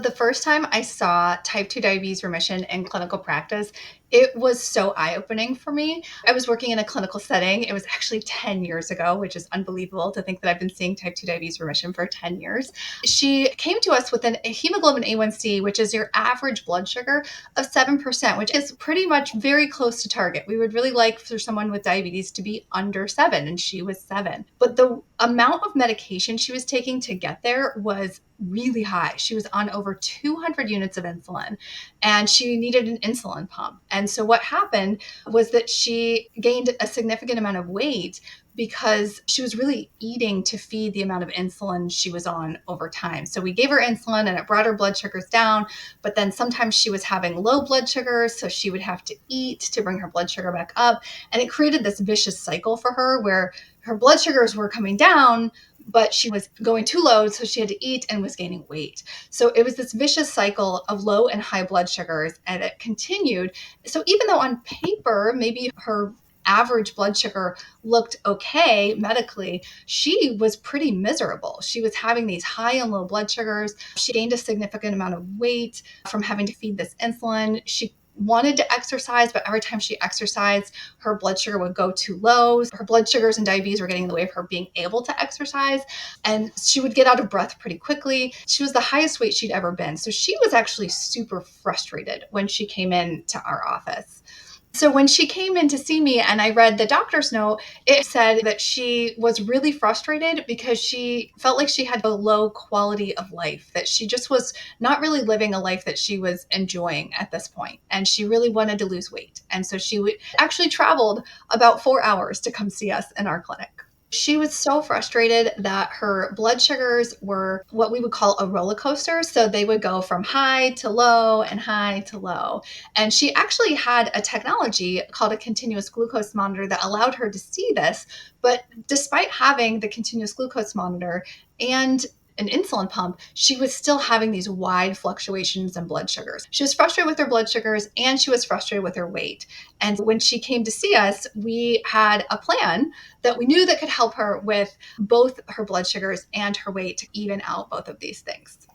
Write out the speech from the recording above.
The first time I saw type 2 diabetes remission in clinical practice, it was so eye-opening for me. I was working in a clinical setting. It was actually 10 years ago, which is unbelievable to think that I've been seeing type 2 diabetes remission for 10 years. She came to us with a hemoglobin A1C, which is your average blood sugar of 7%, which is pretty much very close to target. We would really like for someone with diabetes to be under 7, and she was 7. But the amount of medication she was taking to get there was really high. She was on over 200 units of insulin and she needed an insulin pump. And so what happened was that she gained a significant amount of weight because she was really eating to feed the amount of insulin she was on over time. So we gave her insulin and it brought her blood sugars down, but then sometimes she was having low blood sugars, so she would have to eat to bring her blood sugar back up. And it created this vicious cycle for her where her blood sugars were coming down, but she was going too low, so she had to eat and was gaining weight. So it was this vicious cycle of low and high blood sugars, and it continued. So even though on paper, maybe her average blood sugar looked okay medically, she was pretty miserable. She was having these high and low blood sugars. She gained a significant amount of weight from having to feed this insulin. She wanted to exercise, but every time she exercised, her blood sugar would go too low. Her blood sugars and diabetes were getting in the way of her being able to exercise, and she would get out of breath pretty quickly. She was the highest weight she'd ever been. So she was actually super frustrated when she came in to our office. So when she came in to see me and I read the doctor's note, it said that she was really frustrated because she felt like she had a low quality of life, that she just was not really living a life that she was enjoying at this point. And she really wanted to lose weight. And so actually traveled about 4 hours to come see us in our clinic. She was so frustrated that her blood sugars were what we would call a roller coaster. So they would go from high to low and high to low. And she actually had a technology called a continuous glucose monitor that allowed her to see this. But despite having the continuous glucose monitor and an insulin pump, she was still having these wide fluctuations in blood sugars. She was frustrated with her blood sugars and she was frustrated with her weight. And when she came to see us, we had a plan that we knew that could help her with both her blood sugars and her weight to even out both of these things.